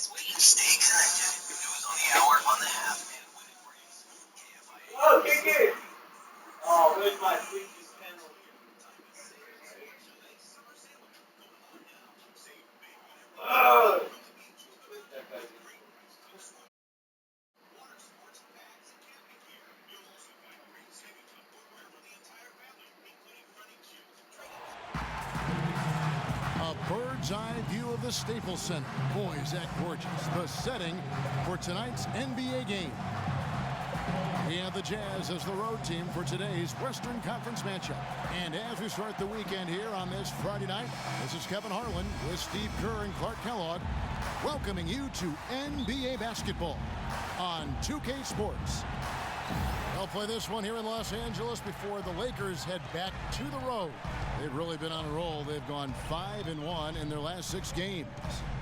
Stay connected. News on the hour on the half. Oh, kick it! Oh, where's my sweetest penalty? Oh! A bird's eye view of the Staples Center. Boy, is that gorgeous. The setting for tonight's NBA game. We have the Jazz as the road team for today's Western Conference matchup. And as we start the weekend here on this Friday night, this is Kevin Harlan with Steve Kerr and Clark Kellogg welcoming you to NBA basketball on 2K Sports. They'll play this one here in Los Angeles before the Lakers head back to the road. They've really been on a roll. They've gone 5-1 in their last 6 games.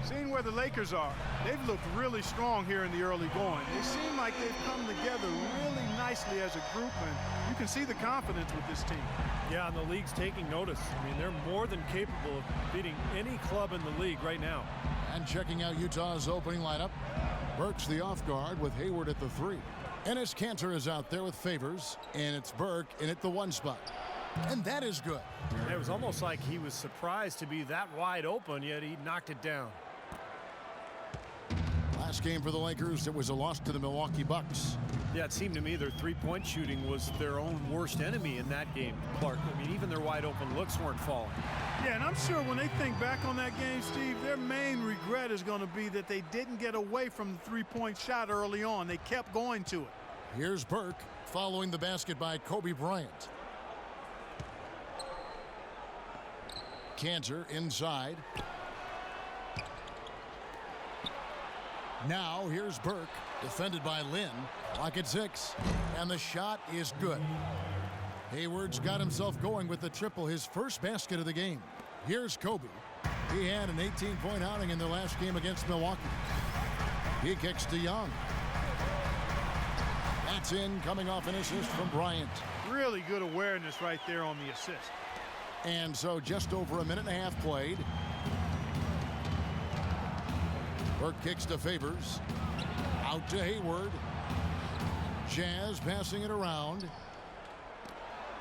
Seeing where the Lakers are, they've looked really strong here in the early going. They seem like they've come together really nicely as a group, and you can see the confidence with this team. Yeah, and the league's taking notice. I mean, they're more than capable of beating any club in the league right now. And checking out Utah's opening lineup, Burke's the off guard with Hayward at the 3. Enes Kanter is out there with Favors, and it's Burke in at the 1 spot. And that is good. It was almost like he was surprised to be that wide open, yet he knocked it down. Last game for the Lakers, it was a loss to the Milwaukee Bucks. Yeah, it seemed to me their three-point shooting was their own worst enemy in that game, Clark. I mean, even their wide open looks weren't falling. Yeah, and I'm sure when they think back on that game, Steve, their main regret is going to be that they didn't get away from the three-point shot early on. They kept going to it. Here's Burke following the basket by Kobe Bryant. Kanter inside. Now here's Burke, defended by Lynn. Clock at 6, and the shot is good. Hayward's got himself going with the triple, his first basket of the game. Here's Kobe. He had an 18-point outing in their last game against Milwaukee. He kicks to Young. That's in, coming off an assist from Bryant. Really good awareness right there on the assist. And so just over a minute and a half played. Burke kicks to Favors. Out to Hayward. Jazz passing it around.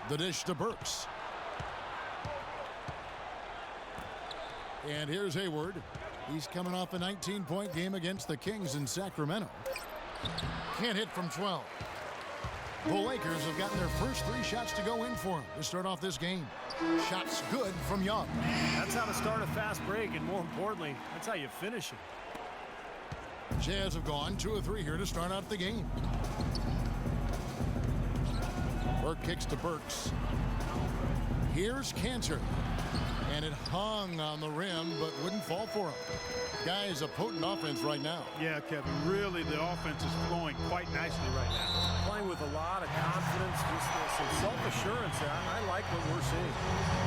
The dish to Burks. And here's Hayward. He's coming off a 19-point game against the Kings in Sacramento. Can't hit from 12. The Lakers have gotten their first 3 shots to go in for him to start off this game. Shots good from Young. That's how to start a fast break, and more importantly, that's how you finish it. Jazz have gone 2 of 3 here to start out the game. Burke kicks to Burks. Here's Kanter. And it hung on the rim, but wouldn't fall for him. Guy is a potent offense right now. Yeah, Kevin, really the offense is flowing quite nicely right now. Playing with a lot of confidence, just some self-assurance. I like what we're seeing.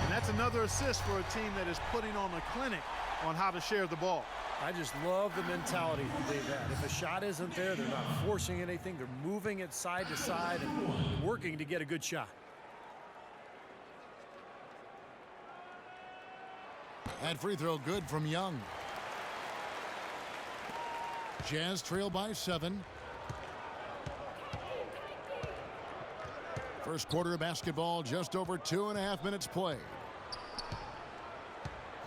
And that's another assist for a team that is putting on a clinic on how to share the ball. I just love the mentality they've had. If a shot isn't there, they're not forcing anything. They're moving it side to side and working to get a good shot. That free throw good from Young. Jazz trail by 7. First quarter of basketball, just over 2.5 minutes played.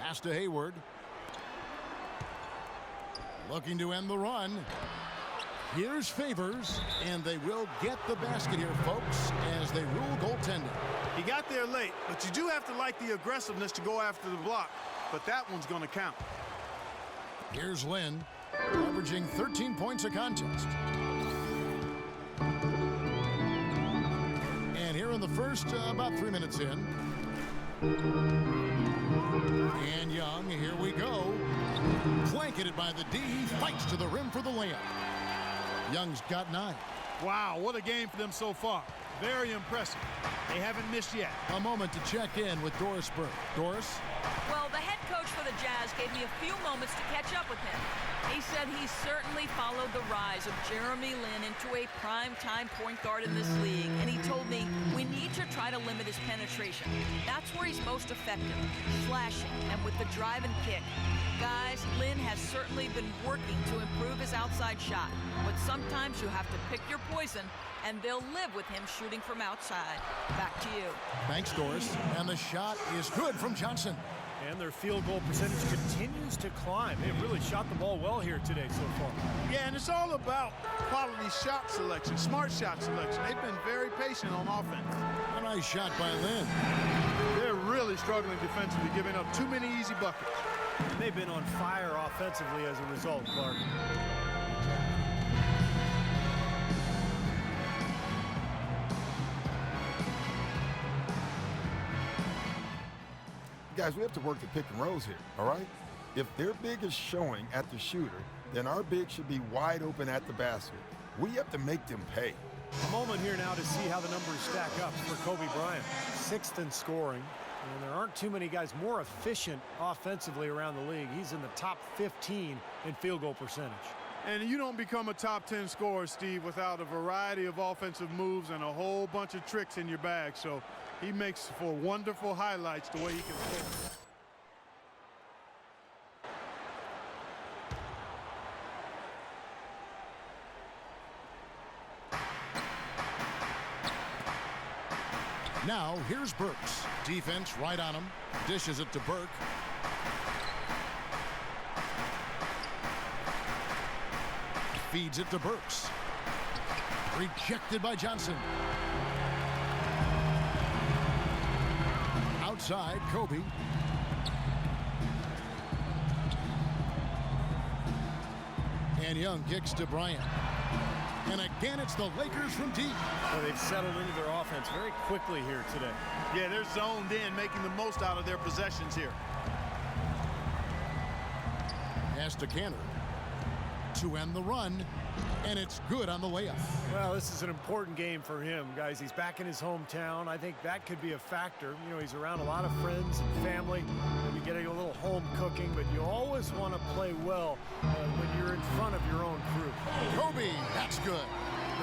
Pass to Hayward. Looking to end the run. Here's Favors, and they will get the basket here, folks, as they rule goaltending. He got there late, but you do have to like the aggressiveness to go after the block. But that one's going to count. Here's Lynn, averaging 13 points a contest. And here in the first, about 3 minutes in. And Young, here we go. Blanketed by the D, fights to the rim for the layup. Young's got 9. Wow, what a game for them so far. Very impressive. They haven't missed yet. A moment to check in with Doris Burke. Doris? Well, the head coach for the Jazz Jazz gave me a few moments to catch up with him. He said he certainly followed the rise of Jeremy Lin into a prime-time point guard in this league, and he told me we need to try to limit his penetration. That's where he's most effective, slashing and with the drive and kick. Guys, Lin has certainly been working to improve his outside shot, but sometimes you have to pick your poison, and they'll live with him shooting from outside. Back to you. Thanks, Doris. And the shot is good from Johnson. And their field goal percentage continues to climb. They've really shot the ball well here today so far. Yeah, and it's all about quality shot selection, smart shot selection. They've been very patient on offense. A nice shot by Lin. They're really struggling defensively, giving up too many easy buckets. And they've been on fire offensively as a result, Clark. Guys, we have to work the pick and rolls here, all right? If their big is showing at the shooter, then our big should be wide open at the basket. We have to make them pay. A moment here now to see how the numbers stack up for Kobe Bryant. 6th in scoring, and there aren't too many guys more efficient offensively around the league. He's in the top 15 in field goal percentage. And you don't become a top 10 scorer, Steve, without a variety of offensive moves and a whole bunch of tricks in your bag. So he makes for wonderful highlights the way he can score. Now, here's Burks. Defense right on him. Dishes it to Burke. Feeds it to Burks. Rejected by Johnson. Outside, Kobe. And Young kicks to Bryant. And again, it's the Lakers from deep. Well, they've settled into their offense very quickly here today. Yeah, they're zoned in, making the most out of their possessions here. Pass to Cantor to end the run, and it's good on the layup. Well, this is an important game for him, guys. He's back in his hometown. I think that could be a factor. You know, he's around a lot of friends and family, maybe getting a little home cooking, but you always want to play well when you're in front of your own crew. Kobe, that's good.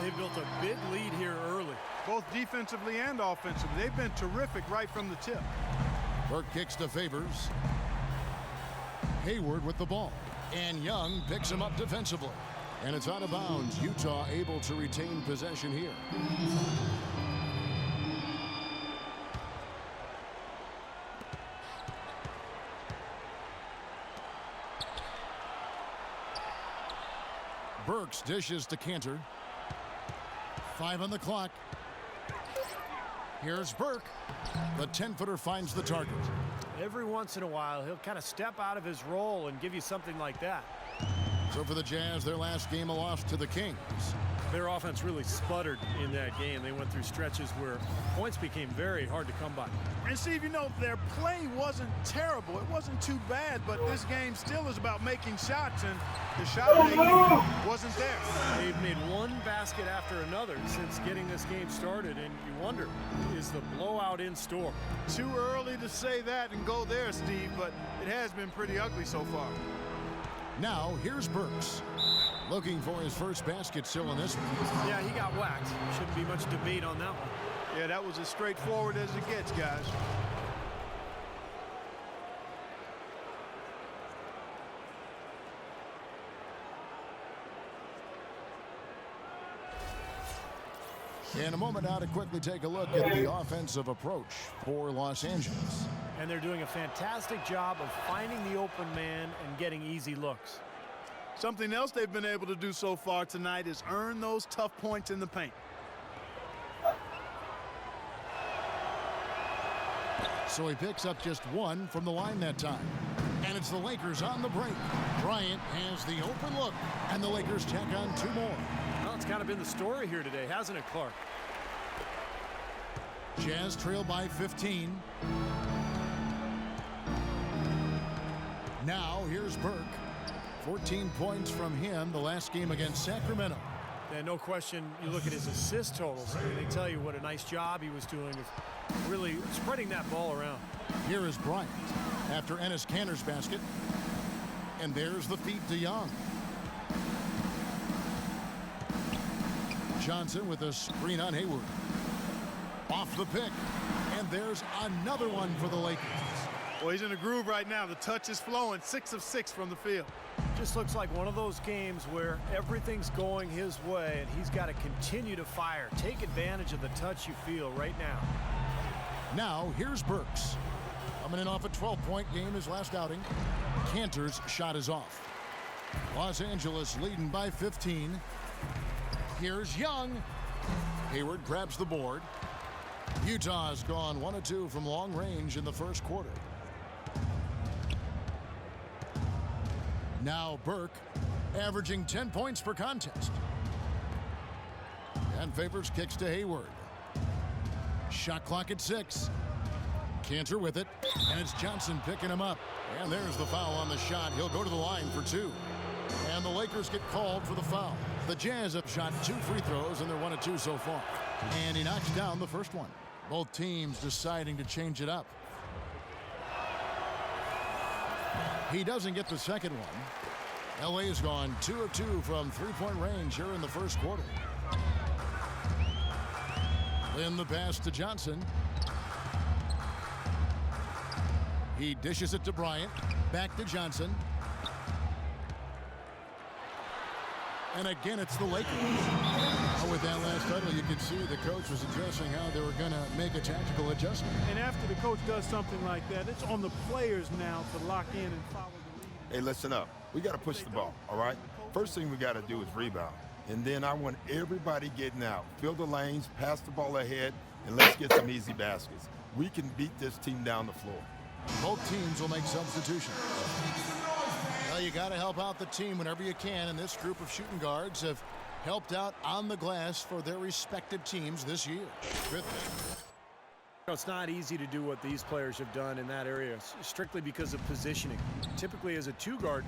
They built a big lead here early. Both defensively and offensively. They've been terrific right from the tip. Burke kicks to Favors. Hayward with the ball. And Young picks him up defensively. And it's out of bounds. Utah able to retain possession here. Burks dishes to Cantor. 5 on the clock. Here's Burke. The 10-footer finds the target. Every once in a while, he'll kind of step out of his role and give you something like that. So for the Jazz, their last game a loss to the Kings. Their offense really sputtered in that game. They went through stretches where points became very hard to come by. And Steve, you know, their play wasn't terrible. It wasn't too bad, but this game still is about making shots, and the shot making wasn't there. They've made one basket after another since getting this game started, and you wonder, is the blowout in store? Too early to say that and go there, Steve, but it has been pretty ugly so far. Now, here's Burks. Looking for his first basket still in this one. Yeah, he got whacked. Shouldn't be much debate on that one. Yeah, that was as straightforward as it gets, guys. In a moment now to quickly take a look at the offensive approach for Los Angeles. And they're doing a fantastic job of finding the open man and getting easy looks. Something else they've been able to do so far tonight is earn those tough points in the paint. So he picks up just one from the line that time. And it's the Lakers on the break. Bryant has the open look, and the Lakers tack on 2 more. Well, it's kind of been the story here today, hasn't it, Clark? Jazz trail by 15. Now here's Burke. 14 points from him the last game against Sacramento. And no question, you look at his assist totals, I mean, they tell you what a nice job he was doing of really spreading that ball around. Here is Bryant after Enes Kanter's basket. And there's the feed to Young. Johnson with a screen on Hayward. Off the pick. And there's another one for the Lakers. Well, he's in a groove right now. The touch is flowing. 6 of 6 from the field. Just looks like one of those games where everything's going his way, and he's got to continue to fire. Take advantage of the touch you feel right now. Now, here's Burks. Coming in off a 12-point game his last outing. Cantor's shot is off. Los Angeles leading by 15. Here's Young. Hayward grabs the board. Utah's gone 1 of 2 from long range in the first quarter. Now Burke, averaging 10 points per contest. And Favors kicks to Hayward. Shot clock at 6. Cantor with it, and it's Johnson picking him up. And there's the foul on the shot. He'll go to the line for 2. And the Lakers get called for the foul. The Jazz have shot 2 free throws, and they're 1 of 2 so far. And he knocks down the first one. Both teams deciding to change it up. He doesn't get the second one. LA has gone 2 of 2 from three-point range here in the first quarter. Then the pass to Johnson. He dishes it to Bryant. Back to Johnson. And again, it's the Lakers. With that last title, you could see the coach was addressing how they were going to make a tactical adjustment. And after the coach does something like that, it's on the players now to lock in and follow the lead. Hey, listen up. We got to push the ball, all right? First thing we got to do is rebound. And then I want everybody getting out. Fill the lanes, pass the ball ahead, and let's get some easy baskets. We can beat this team down the floor. Both teams will make substitutions. Well, you got to help out the team whenever you can, and this group of shooting guards have helped out on the glass for their respective teams this year. It's not easy to do what these players have done in that area, strictly because of positioning. Typically, as a 2-guard,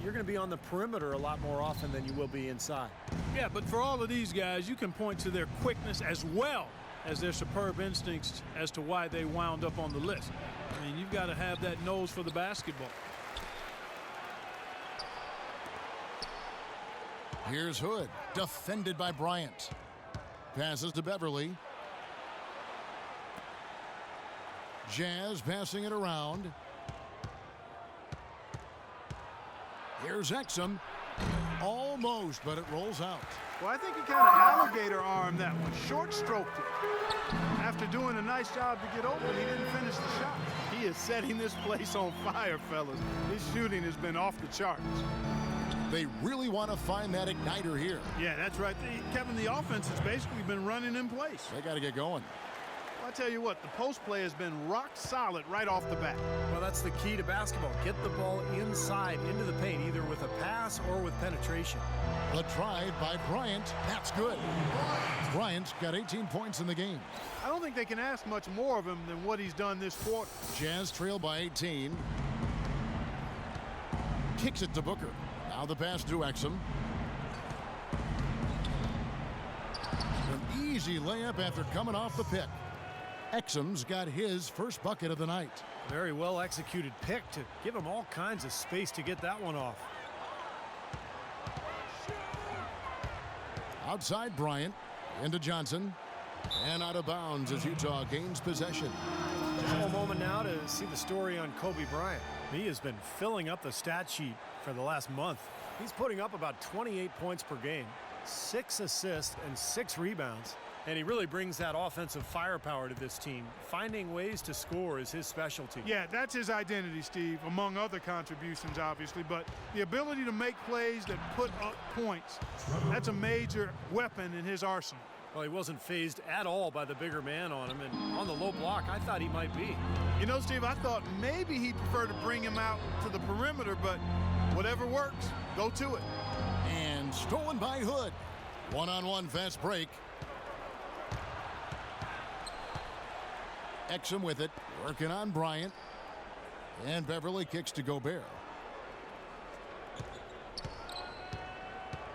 you're going to be on the perimeter a lot more often than you will be inside. Yeah, but for all of these guys, you can point to their quickness as well as their superb instincts as to why they wound up on the list. I mean, you've got to have that nose for the basketball. Here's Hood, defended by Bryant. Passes to Beverly. Jazz passing it around. Here's Exum. Almost, but it rolls out. Well, I think he kind of alligator armed that one, short stroked it. After doing a nice job to get open, he didn't finish the shot. He is setting this place on fire, fellas. His shooting has been off the charts. They really want to find that igniter here. Yeah, that's right. Kevin, the offense has basically been running in place. They got to get going. Well, I tell you what, the post play has been rock solid right off the bat. Well, that's the key to basketball. Get the ball inside, into the paint, either with a pass or with penetration. The drive by Bryant. That's good. Bryant's got 18 points in the game. I don't think they can ask much more of him than what he's done this quarter. Jazz trail by 18. Kicks it to Booker. Now the pass to Exum. An easy layup after coming off the pick. Exum's got his first bucket of the night. Very well executed pick to give him all kinds of space to get that one off. Outside Bryant, into Johnson, and out of bounds as Utah gains possession. Just a moment now to see the story on Kobe Bryant. He has been filling up the stat sheet for the last month. He's putting up about 28 points per game, 6 assists and 6 rebounds. And he really brings that offensive firepower to this team. Finding ways to score is his specialty. Yeah, that's his identity, Steve, among other contributions, obviously. But the ability to make plays that put up points, that's a major weapon in his arsenal. Well, he wasn't fazed at all by the bigger man on him. And on the low block, I thought he might be. You know, Steve, I thought maybe he'd prefer to bring him out to the perimeter, but whatever works, go to it. And stolen by Hood. One-on-one fast break. Exum with it, working on Bryant. And Beverly kicks to Gobert.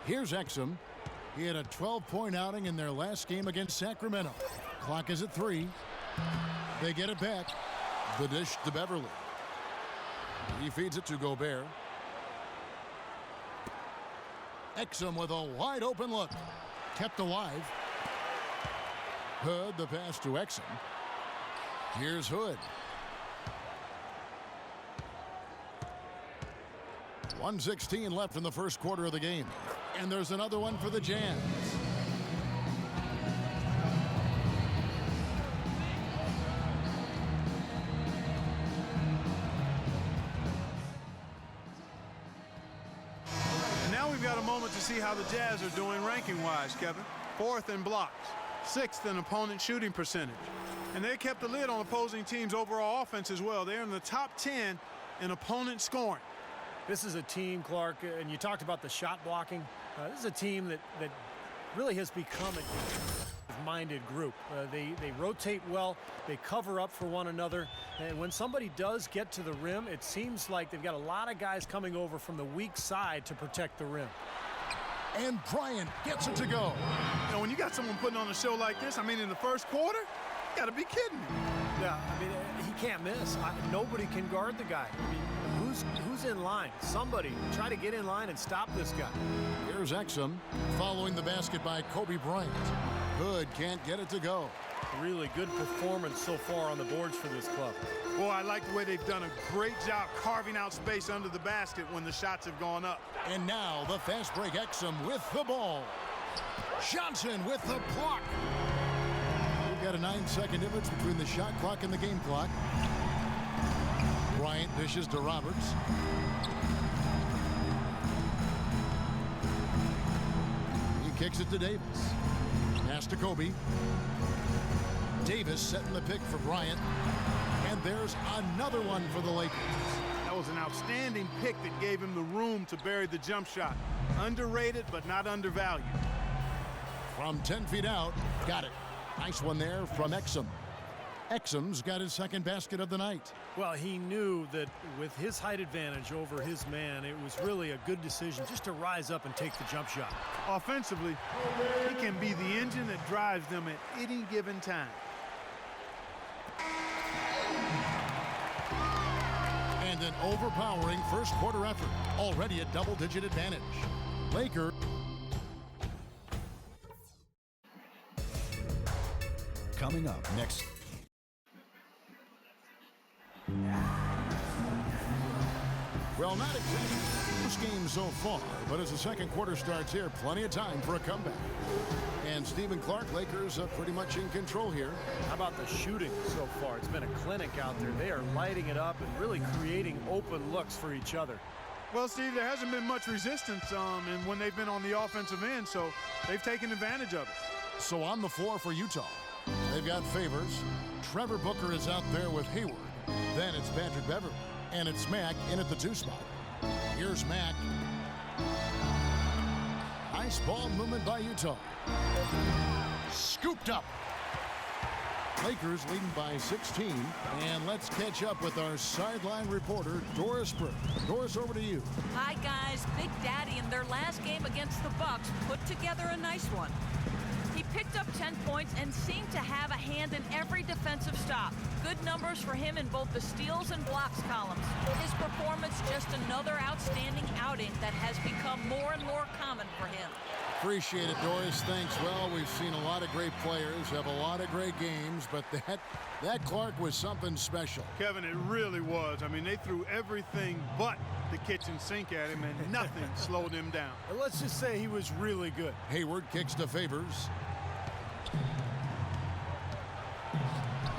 Here's Exum. He had a 12-point outing in their last game against Sacramento. Clock is at 3. They get it back. The dish to Beverly. He feeds it to Gobert. Exum with a wide open look. Kept alive. Hood, the pass to Exum. Here's Hood. 1:16 left in the first quarter of the game. And there's another one for the Jazz. And now we've got a moment to see how the Jazz are doing ranking-wise, Kevin. 4th in blocks, 6th in opponent shooting percentage. And they kept the lid on opposing teams' overall offense as well. They're in the top 10 in opponent scoring. This is a team, Clark, and you talked about the shot blocking. This is a team that really has become a minded group. They rotate well, they cover up for one another, and when somebody does get to the rim, it seems like they've got a lot of guys coming over from the weak side to protect the rim. And Bryant gets it to go. You know, when you got someone putting on a show like this, I mean, in the first quarter, you got to be kidding me. Yeah, I mean, he can't miss. Nobody can guard the guy. I mean, who's in line? Somebody try to get in line and stop this guy. Here's Exum following the basket by Kobe Bryant. Hood can't get it to go. Really good performance so far on the boards for this club. Boy, I like the way they've done a great job carving out space under the basket when the shots have gone up. And now the fast break Exum with the ball. Johnson with the block. We've got a 9-second difference between the shot clock and the game clock. Bryant dishes to Roberts. He kicks it to Davis. Pass to Kobe. Davis setting the pick for Bryant. And there's another one for the Lakers. That was an outstanding pick that gave him the room to bury the jump shot. Underrated, but not undervalued. From 10 feet out, got it. Nice one there from Exum. Exum's got his second basket of the night. Well, he knew that with his height advantage over his man, it was really a good decision just to rise up and take the jump shot. Offensively, he can be the engine that drives them at any given time. And an overpowering first quarter effort. Already a double-digit advantage. Lakers. Coming up next. Well, not exactly this game so far, but as the second quarter starts here, plenty of time for a comeback. And Stephen Clark, Lakers pretty much in control here. How about the shooting so far? It's been a clinic out there. They are lighting it up and really creating open looks for each other. Well, Steve, there hasn't been much resistance and when they've been on the offensive end, so they've taken advantage of it. So on the floor for Utah, they've got Favors. Trevor Booker is out there with Hayward. Then it's Patrick Beverly. And it's Mack in at the 2 spot. Here's Mack. Nice ball movement by Utah. Scooped up. Lakers leading by 16. And let's catch up with our sideline reporter, Doris Burke. Doris, over to you. Hi, guys. Big Daddy in their last game against the Bucks put together a nice one. He picked up 10 points and seemed to have a hand in every defensive stop. Good numbers for him in both the steals and blocks columns. His performance just another outstanding outing that has become more and more common for him. Appreciate it, Doris. Thanks. Well, we've seen a lot of great players have a lot of great games, but that Clark was something special. Kevin, it really was. I mean, they threw everything but the kitchen sink at him, and nothing slowed him down. Let's just say he was really good. Hayward kicks to Favors.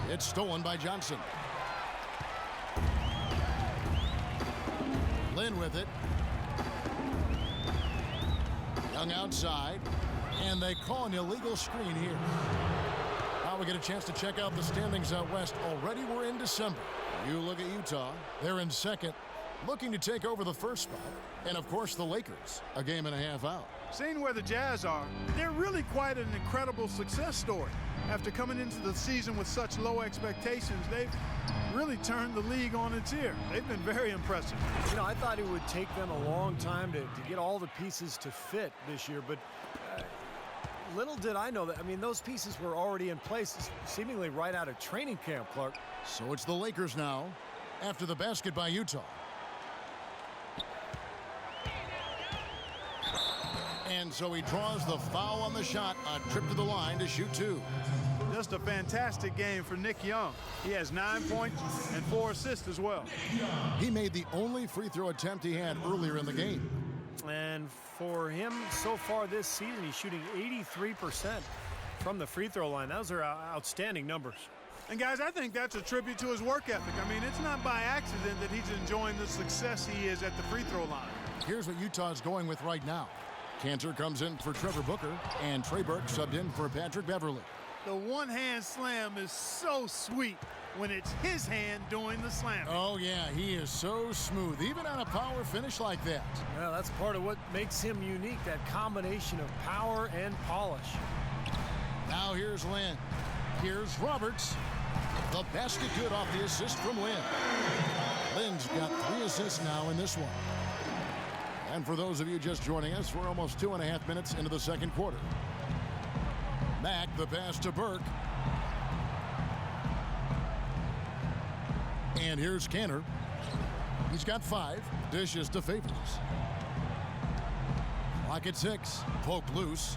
It's stolen by Johnson. Lynn with it. Young outside. And they call an illegal screen here. Now we get a chance to check out the standings out west. Already we're in December. You look at Utah. They're in second, looking to take over the first spot. And, of course, the Lakers, a game and a half out. Seeing where the Jazz are, they're really quite an incredible success story. After coming into the season with such low expectations, they've really turned the league on its ear. They've been very impressive. You know, I thought it would take them a long time to get all the pieces to fit this year, but little did I know that. I mean, those pieces were already in place, seemingly right out of training camp, Clark. So it's the Lakers now, after the basket by Utah. And so he draws the foul on the shot, a trip to the line to shoot 2. Just a fantastic game for Nick Young. He has 9 points and 4 assists as well. He made the only free throw attempt he had earlier in the game. And for him so far this season, he's shooting 83% from the free throw line. Those are outstanding numbers. And guys, I think that's a tribute to his work ethic. I mean, it's not by accident that he's enjoying the success he is at the free throw line. Here's what Utah's going with right now. Cantor comes in for Trevor Booker, and Trey Burke subbed in for Patrick Beverly. The one-hand slam is so sweet when it's his hand doing the slam. Oh, yeah, he is so smooth, even on a power finish like that. Well, that's part of what makes him unique, that combination of power and polish. Now here's Lynn. Here's Roberts. The basket good off the assist from Lynn. Lynn's got 3 assists now in this one. And for those of you just joining us, we're almost 2.5 minutes into the second quarter. Mack, the pass to Burke. And here's Cantor. He's got 5. Dishes to Favors. Clock at 6. Poke loose.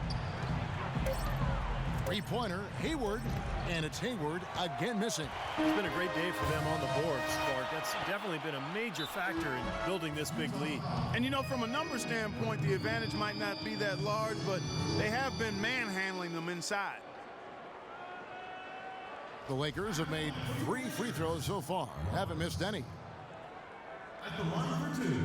3-pointer, Hayward. And it's Hayward again missing. It's been a great day for them on the boards, Clark. That's definitely been a major factor in building this big lead. And you know, from a number standpoint, the advantage might not be that large, but they have been manhandling them inside. The Lakers have made 3 free throws so far. Haven't missed any. At the line for 2.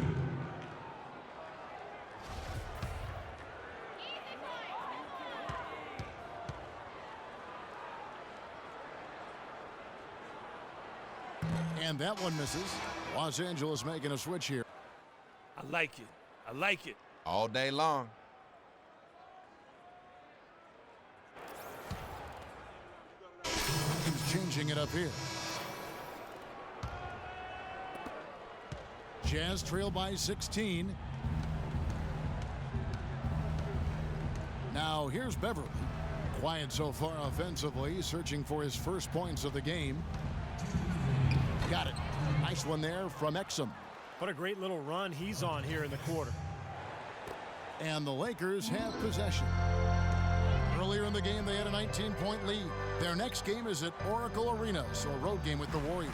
And that one misses. Los Angeles making a switch here. I like it. I like it. All day long. He's changing it up here. Jazz trail by 16. Now here's Beverly. Quiet so far offensively, searching for his first points of the game. Got it. Nice one there from Exum. What a great little run he's on here in the quarter. And the Lakers have possession. Earlier in the game, they had a 19-point lead. Their next game is at Oracle Arena, so a road game with the Warriors.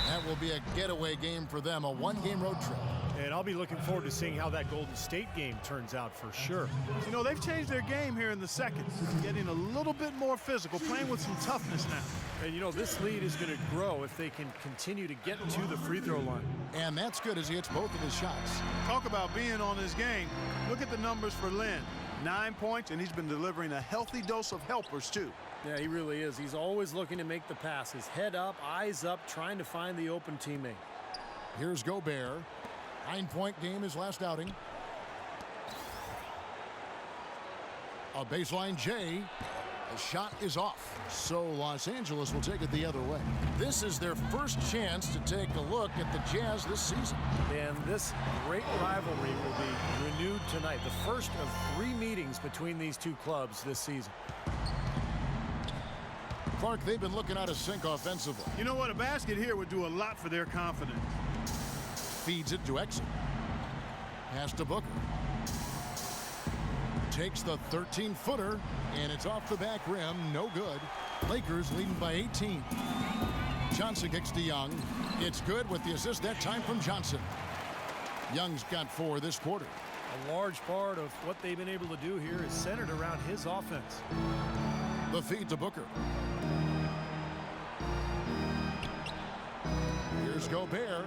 That will be a getaway game for them, a 1-game road trip. And I'll be looking forward to seeing how that Golden State game turns out for sure. You know, they've changed their game here in the second, getting a little bit more physical, playing with some toughness now. And, you know, this lead is going to grow if they can continue to get to the free throw line. And that's good as he hits both of his shots. Talk about being on his game. Look at the numbers for Lynn. 9 points, and he's been delivering a healthy dose of helpers, too. Yeah, he really is. He's always looking to make the passes. Head up, eyes up, trying to find the open teammate. Here's Gobert. 9-point game his last outing. A baseline J. The shot is off. So Los Angeles will take it the other way. This is their first chance to take a look at the Jazz this season. And this great rivalry will be renewed tonight. The first of 3 meetings between these two clubs this season. Clark, they've been looking out of sync offensively. You know what? A basket here would do a lot for their confidence. Feeds it to Exum. Pass to Booker. Takes the 13-footer, and it's off the back rim. No good. Lakers leading by 18. Johnson kicks to Young. It's good with the assist that time from Johnson. Young's got 4 this quarter. A large part of what they've been able to do here is centered around his offense. The feed to Booker. Here's Gobert.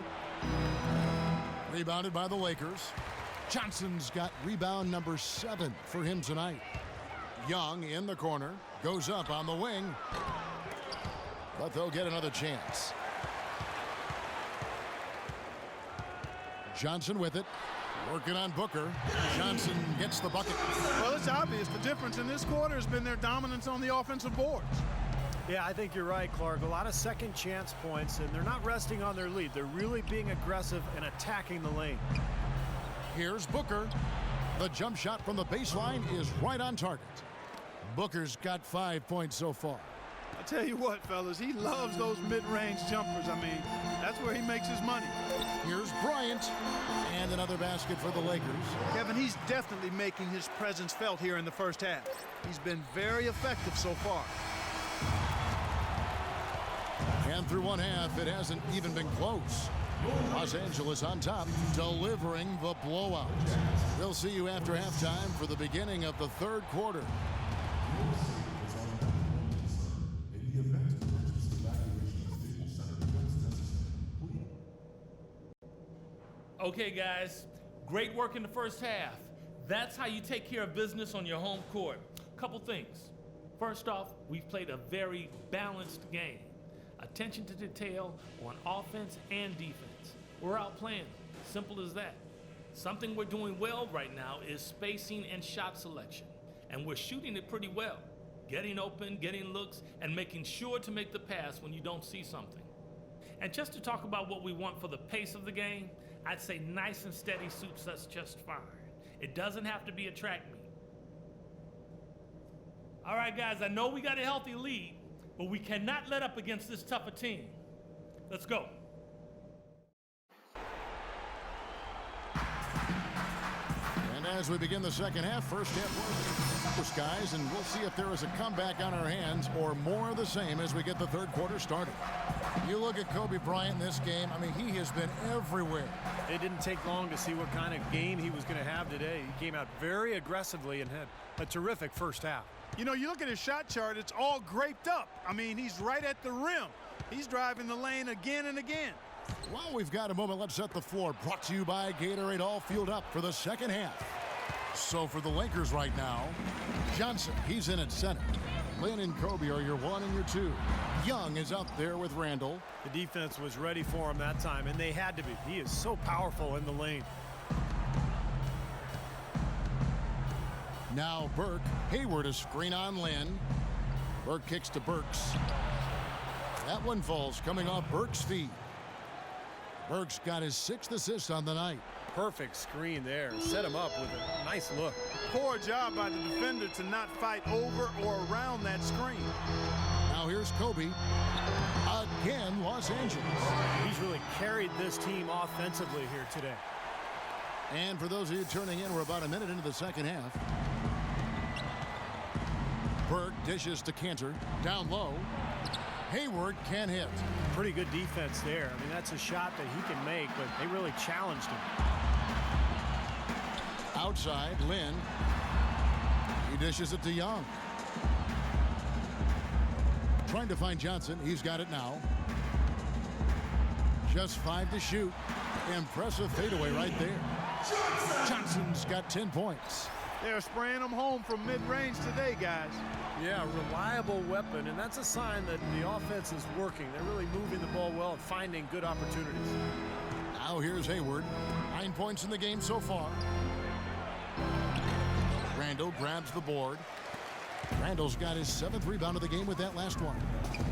Rebounded by the Lakers. Johnson's got rebound number 7 for him tonight. Young in the corner. Goes up on the wing. But they'll get another chance. Johnson with it. Working on Booker. Johnson gets the bucket. Well, it's obvious. The difference in this quarter has been their dominance on the offensive boards. Yeah, I think you're right, Clark. A lot of second chance points, and they're not resting on their lead. They're really being aggressive and attacking the lane. Here's Booker. The jump shot from the baseline is right on target. Booker's got 5 points so far. I tell you what, fellas, he loves those mid-range jumpers. I mean, that's where he makes his money. Here's Bryant, and another basket for the Lakers. Kevin, he's definitely making his presence felt here in the first half. He's been very effective so far. And through one half, it hasn't even been close. Los Angeles on top, delivering the blowout. We'll see you after halftime for the beginning of the third quarter. Okay, guys, great work in the first half. That's how you take care of business on your home court. Couple things. First off, we've played a very balanced game. Attention to detail on offense and defense. We're outplaying. Simple as that. Something we're doing well right now is spacing and shot selection. And we're shooting it pretty well. Getting open, getting looks, and making sure to make the pass when you don't see something. And just to talk about what we want for the pace of the game, I'd say nice and steady suits us just fine. It doesn't have to be a track meet. All right, guys, I know we got a healthy lead, but we cannot let up against this tougher team. Let's go. And as we begin the second half, first half was guys, and we'll see if there is a comeback on our hands or more of the same as we get the third quarter started. You look at Kobe Bryant in this game, I mean, he has been everywhere. It didn't take long to see what kind of game he was going to have today. He came out very aggressively and had a terrific first half. You know, you look at his shot chart, it's all graped up. I mean, he's right at the rim. He's driving the lane again and again. While we've got a moment, let's set the floor. Brought to you by Gatorade, all fueled up for the second half. So for the Lakers right now, Johnson, he's in at center. Lynn and Kobe are your 1 and your 2. Young is out there with Randall. The defense was ready for him that time, and they had to be. He is so powerful in the lane. Now Burke. Hayward a screen on Lynn. Burke kicks to Burks. That one falls coming off Burke's feet. Burke's got his 6th assist on the night. Perfect screen there. Set him up with a nice look. Poor job by the defender to not fight over or around that screen. Now here's Kobe. Again, Los Angeles. He's really carried this team offensively here today. And for those of you turning in, we're about a minute into the second half. Burke dishes to Cantor. Down low. Hayward can hit. Pretty good defense there. I mean, that's a shot that he can make, but they really challenged him. Outside, Lynn. He dishes it to Young. Trying to find Johnson. He's got it now. Just 5 to shoot. Impressive fadeaway right there. Johnson's got 10 points. They're spraying them home from mid-range today, guys. Yeah, reliable weapon, and that's a sign that the offense is working. They're really moving the ball well and finding good opportunities. Now here's Hayward. 9 points in the game so far. Randall grabs the board. Randall's got his 7th rebound of the game with that last one.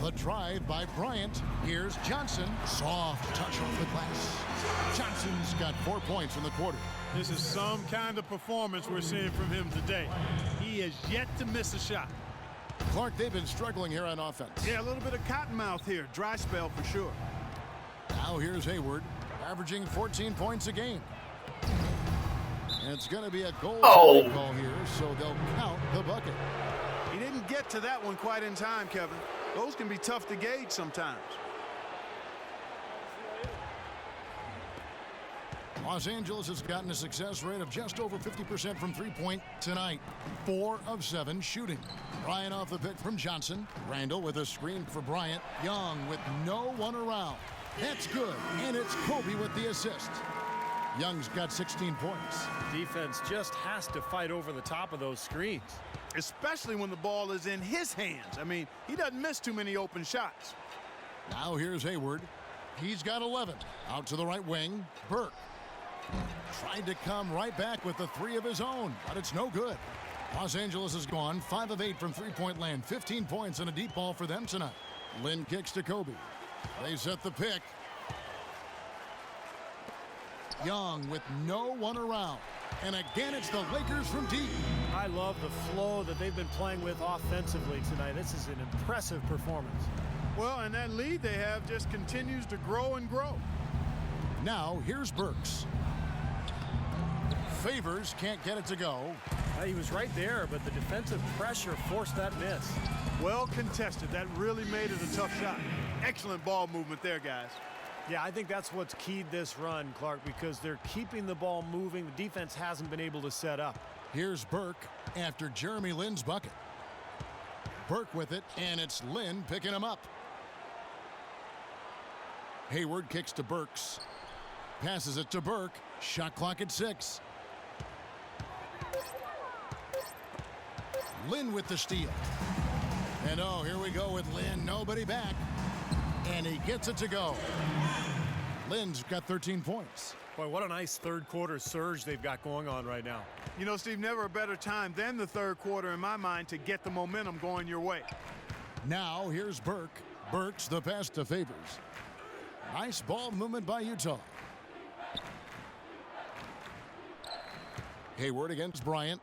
The drive by Bryant. Here's Johnson. Soft touch off the glass. Johnson's got 4 points in the quarter. This is some kind of performance we're seeing from him today. He has yet to miss a shot. Clark, they've been struggling here on offense. Yeah, a little bit of cottonmouth here. Dry spell for sure. Now here's Hayward, averaging 14 points a game. And it's going to be a goal call here, so they'll count the bucket. He didn't get to that one quite in time, Kevin. Those can be tough to gauge sometimes. Los Angeles has gotten a success rate of just over 50% from three-point tonight. 4 of 7 shooting. Bryant off the pick from Johnson. Randall with a screen for Bryant. Young with no one around. That's good, and it's Kobe with the assist. Young's got 16 points. Defense just has to fight over the top of those screens. Especially when the ball is in his hands. I mean, he doesn't miss too many open shots. Now here's Hayward. He's got 11. Out to the right wing. Burke. Tried to come right back with the 3 of his own, but it's no good. Los Angeles has gone 5 of 8 from three-point land. 15 points and a deep ball for them tonight. Lynn kicks to Kobe. They set the pick. Young with no one around. And again, it's the Lakers from deep. I love the flow that they've been playing with offensively tonight. This is an impressive performance. Well, and that lead they have just continues to grow and grow. Now, here's Burks. Favors can't get it to go. He was right there, but the defensive pressure forced that miss. Well contested. That really made it a tough shot. Excellent ball movement there, guys. Yeah, I think that's what's keyed this run, Clark, because they're keeping the ball moving. The defense hasn't been able to set up. Here's Burke after Jeremy Lin's bucket. Burke with it, and it's Lin picking him up. Hayward kicks to Burks. Passes it to Burke. Shot clock at 6. Lin with the steal. And oh, here we go with Lin. Nobody back. And he gets it to go. Lin's got 13 points. Boy, what a nice third quarter surge they've got going on right now. You know, Steve, never a better time than the third quarter in my mind to get the momentum going your way. Now here's Burke. Burks the pass to Favors. Nice ball movement by Utah. Hayward against Bryant.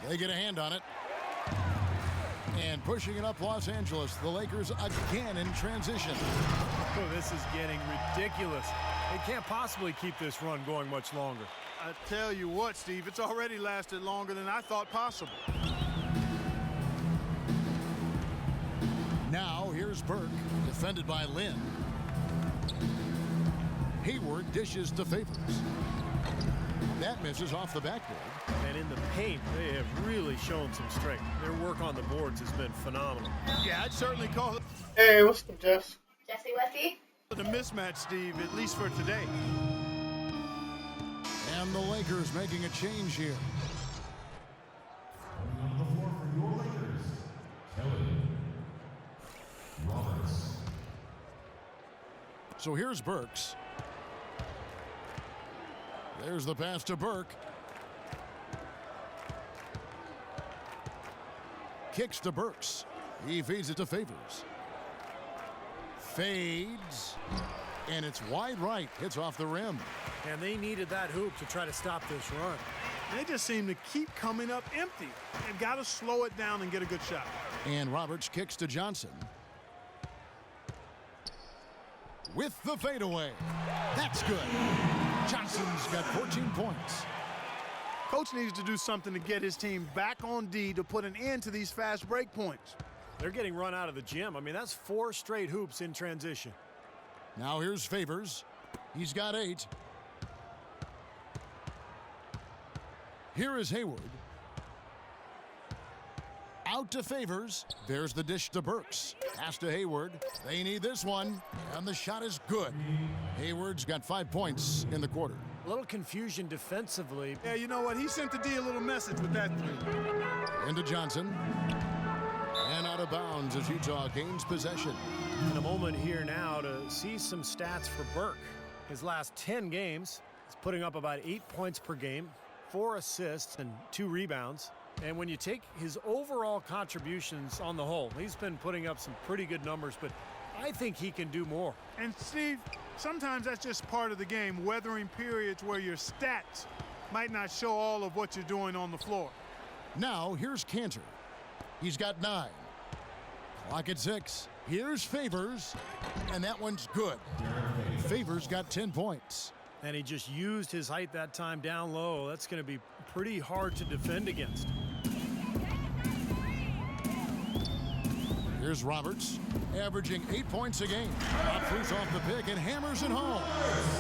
They get a hand on it. And pushing it up Los Angeles. The Lakers again in transition. Oh, this is getting ridiculous. They can't possibly keep this run going much longer. I tell you what, Steve, it's already lasted longer than I thought possible. Now here's Burke, defended by Lin. Hayward dishes to Favors. That misses off the backboard. And in the paint, they have really shown some strength. Their work on the boards has been phenomenal. Yeah, I'd certainly call it Hey, what's up, Jeff? Jesse Westy? the mismatch, Steve, at least for today. And the Lakers making a change here. On the floor for your Lakers, Kelly Roberts. So here's Burks. There's the pass to Burke. Kicks to Burks. He feeds it to Favors. Fades. And it's wide right. Hits off the rim. And they needed that hoop to try to stop this run. They just seem to keep coming up empty. They've got to slow it down and get a good shot. And Roberts kicks to Johnson. With the fadeaway. That's good. Johnson's got 14 points. Coach needs to do something to get his team back on D to put an end to these fast break points. They're getting run out of the gym. I mean, that's 4 straight hoops in transition. Now here's Favors. He's got 8. Here is Hayward. Out to Favors. There's the dish to Burks. Pass to Hayward. They need this one. And the shot is good. Hayward's got 5 points in the quarter. A little confusion defensively. Yeah, you know what? He sent the D a little message with that three. Into Johnson. And out of bounds as Utah gains possession. In a moment here now to see some stats for Burke. His last 10 games, he's putting up about 8 points per game, 4 assists and 2 rebounds. And when you take his overall contributions on the whole, he's been putting up some pretty good numbers, but I think he can do more. And Steve, sometimes that's just part of the game, weathering periods where your stats might not show all of what you're doing on the floor. Now here's Cantor. He's got 9. Clock at 6. Here's Favors. And that one's good. Favors got 10 points. And he just used his height that time down low. That's going to be pretty hard to defend against. Here's Roberts, averaging 8 points a game. Up loose off the pick and hammers it home.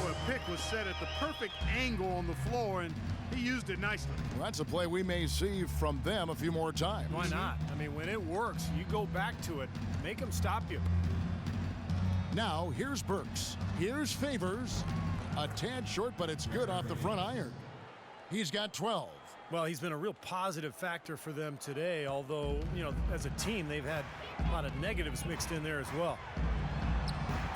Boy, a pick was set at the perfect angle on the floor, and he used it nicely. Well, that's a play we may see from them a few more times. Why not? I mean, when it works, you go back to it. Make them stop you. Now, here's Burks. Here's Favors. A tad short, but it's good off the front iron. He's got 12. Well, he's been a real positive factor for them today, although, you know, as a team, they've had a lot of negatives mixed in there as well.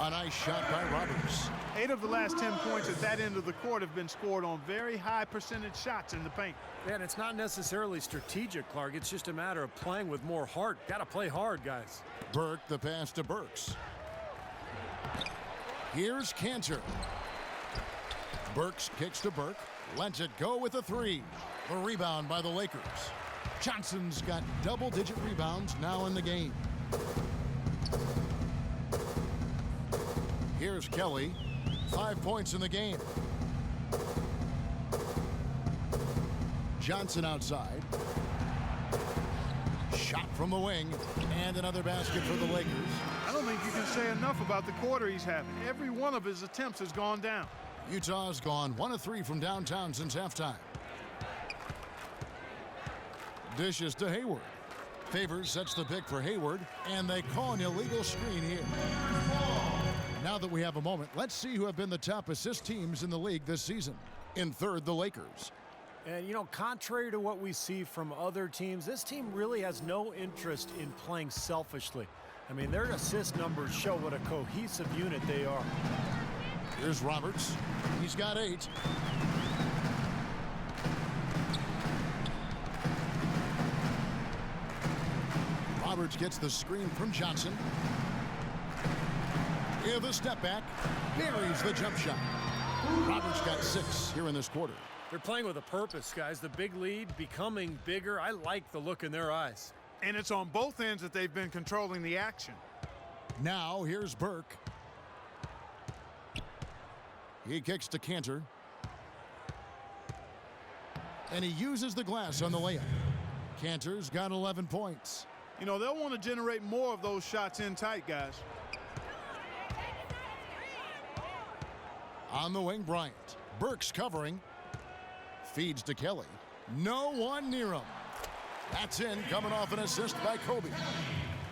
A nice shot by Roberts. 8 of the last 10 points at that end of the court have been scored on very high percentage shots in the paint. Yeah, and it's not necessarily strategic, Clark. It's just a matter of playing with more heart. Got to play hard, guys. Burke, the pass to Burks. Here's Cantor. Burks kicks to Burke. Lets it go with a three. The rebound by the Lakers. Johnson's got double-digit rebounds now in the game. Here's Kelly. 5 points in the game. Johnson outside. Shot from the wing. And another basket for the Lakers. I don't think you can say enough about the quarter he's having. Every one of his attempts has gone down. Utah's gone 1 of 3 from downtown since halftime. Dishes to Hayward. Favors sets the pick for Hayward, and they call an illegal screen here. Now that we have a moment, let's see who have been the top assist teams in the league this season. In third, the Lakers. And, you know, contrary to what we see from other teams, this team really has no interest in playing selfishly. I mean, their assist numbers show what a cohesive unit they are. Here's Roberts. He's got 8. Roberts gets the screen from Johnson. Here the step back. Buries the jump shot. Roberts got 6 here in this quarter. They're playing with a purpose, guys. The big lead becoming bigger. I like the look in their eyes. And it's on both ends that they've been controlling the action. Now here's Burke. He kicks to Cantor. And he uses the glass on the layup. Cantor's got 11 points. You know, they'll want to generate more of those shots in tight, guys. On the wing, Bryant. Burke's covering. Feeds to Kelly. No one near him. That's in, coming off an assist by Kobe.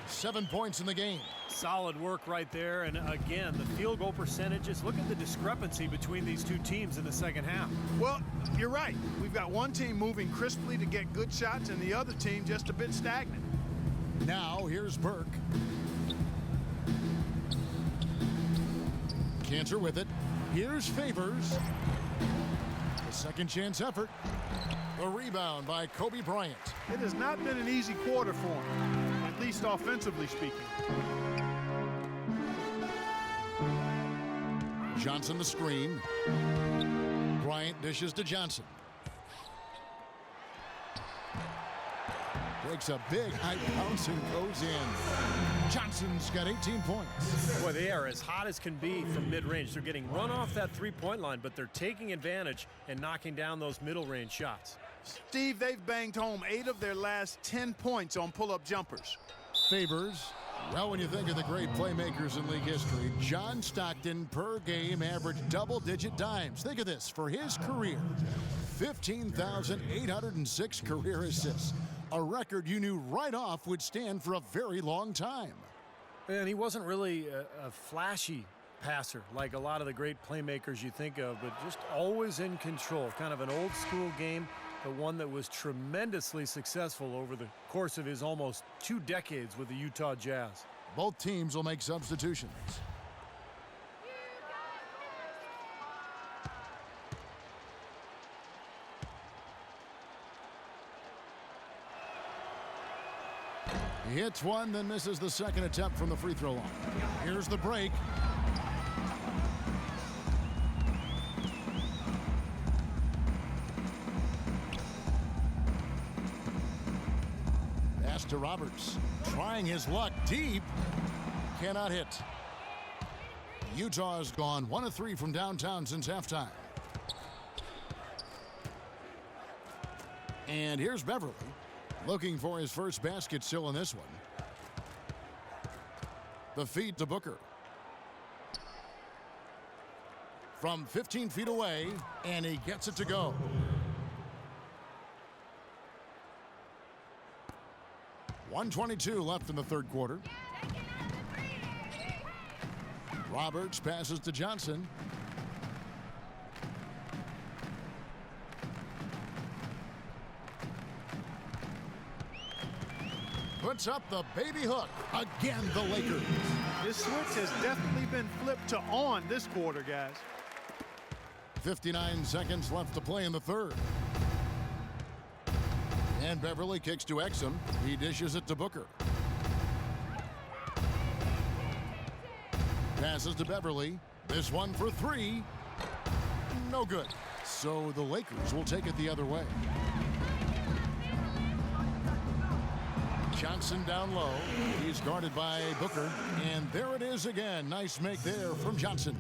7 points in the game. Solid work right there. And again, the field goal percentages. Look at the discrepancy between these two teams in the second half. Well, you're right. We've got one team moving crisply to get good shots and the other team just a bit stagnant. Now here's Burke. Cantor with it. Here's Favors. A second chance effort. The rebound by Kobe Bryant. It has not been an easy quarter for him, at least offensively speaking. Johnson the screen. Bryant dishes to Johnson. Breaks a big high bounce and goes in. Johnson's got 18 points. Boy, they are as hot as can be from mid-range. They're getting run off that three-point line, but they're taking advantage and knocking down those middle-range shots. Steve, they've banged home 8 of their last 10 points on pull-up jumpers. Favors. Well, when you think of the great playmakers in league history, John Stockton per game averaged double-digit dimes. Think of this. For his career, 15,806 career assists. A record you knew right off would stand for a very long time. And he wasn't really a flashy passer like a lot of the great playmakers you think of, but just always in control. Kind of an old-school game, but one that was tremendously successful over the course of his almost 2 decades with the Utah Jazz. Both teams will make substitutions. He hits one, then misses the second attempt from the free throw line. Here's the break. Pass to Roberts. Trying his luck deep. Cannot hit. Utah has gone 1 of 3 from downtown since halftime. And here's Beverly. Looking for his first basket still in this one. The feed to Booker. From 15 feet away, and he gets it to go. .122 left in the third quarter. Roberts passes to Johnson. Puts up the baby hook. Again, the Lakers. This switch has definitely been flipped to on this quarter, guys. 59 seconds left to play in the third. And Beverly kicks to Exum. He dishes it to Booker. Passes to Beverly. This one for 3. No good. So the Lakers will take it the other way. Johnson down low. He's guarded by Booker. And there it is again. Nice make there from Johnson.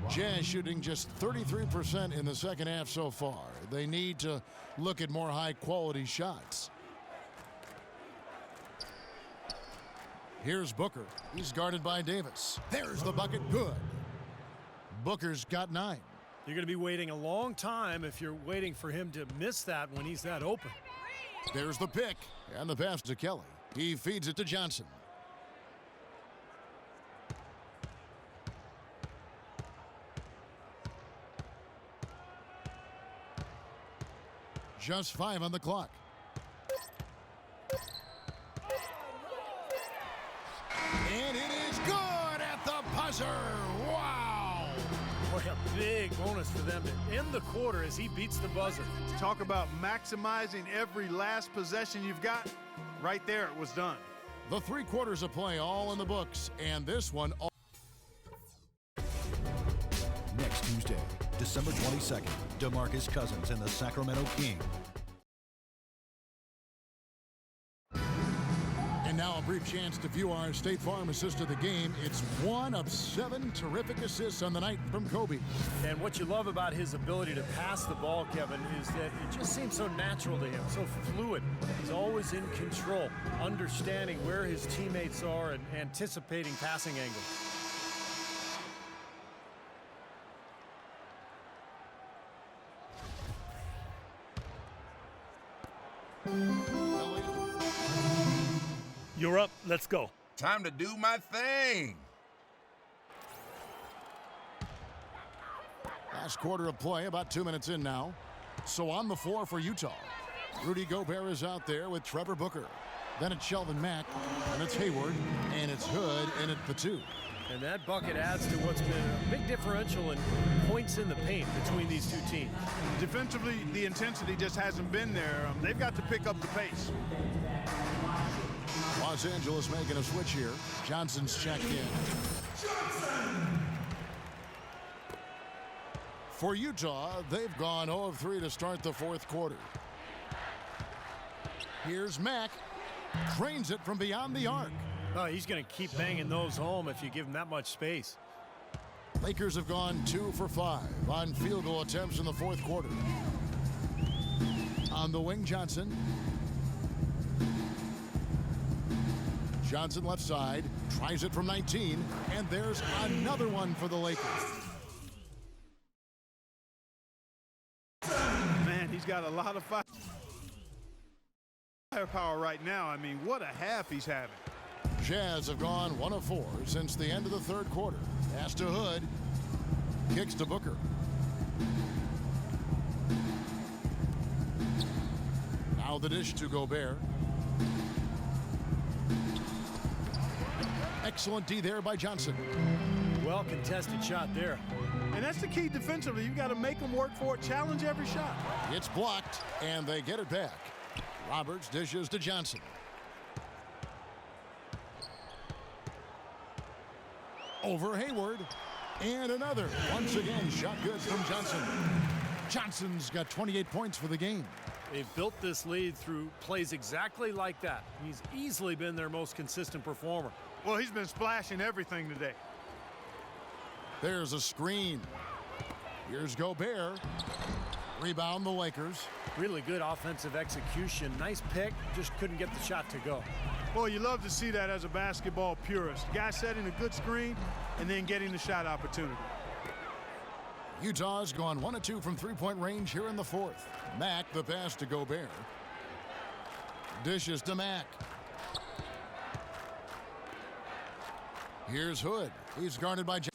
Jazz shooting just 33% in the second half so far. They need to look at more high-quality shots. Here's Booker. He's guarded by Davis. There's the bucket. Good. Booker's got 9. You're going to be waiting a long time if you're waiting for him to miss that when he's that open. There's the pick. And the pass to Kelly. He feeds it to Johnson. Just 5 on the clock. And it is good at the buzzer. Wow. Boy, a big bonus for them to end the quarter as he beats the buzzer. Talk about maximizing every last possession you've got. Right there, it was done. The 3 quarters of play all in the books, and this one all. Next Tuesday, December 22nd, DeMarcus Cousins and the Sacramento Kings. And now a brief chance to view our State Farm assist of the game. It's 1 of 7 terrific assists on the night from Kobe. And what you love about his ability to pass the ball, Kevin, is that it just seems so natural to him, so fluid. He's always in control, understanding where his teammates are and anticipating passing angles. You're up. Let's go. Time to do my thing. Last quarter of play, about 2 minutes in now. So on the floor for Utah, Rudy Gobert is out there with Trevor Booker. Then it's Shelvin Mack, and it's Hayward, and it's Hood, and it's the 2. And that bucket adds to what's been a big differential in points in the paint between these two teams. Defensively, the intensity just hasn't been there. They've got to pick up the pace. Los Angeles making a switch here. Johnson's checked in. For Utah, they've gone 0 of 3 to start the 4th quarter. Here's Mack. Trains it from beyond the arc. Oh, he's going to keep banging those home if you give him that much space. Lakers have gone 2 for 5 on field goal attempts in the 4th quarter. On the wing, Johnson. Johnson left side, tries it from 19, and there's another one for the Lakers. Man, he's got a lot of firepower right now. I mean, what a half he's having. Jazz have gone 1 of 4 since the end of the 3rd quarter. Pass to Hood. Kicks to Booker. Now the dish to Gobert. Excellent D there by Johnson. Well contested shot there. And that's the key defensively. You've got to make them work for it, challenge every shot. It's blocked, and they get it back. Roberts dishes to Johnson. Over Hayward. And another. Once again, shot good from Johnson. Johnson's got 28 points for the game. They've built this lead through plays exactly like that. He's easily been their most consistent performer. Well, he's been splashing everything today. There's a screen. Here's Gobert. Rebound the Lakers. Really good offensive execution. Nice pick. Just couldn't get the shot to go. Boy, you love to see that as a basketball purist. Guy setting a good screen and then getting the shot opportunity. Utah's gone 1 of 2 from 3-point range here in the 4th. Mack the pass to Gobert. Dishes to Mack. Here's Hood. He's guarded by Johnson.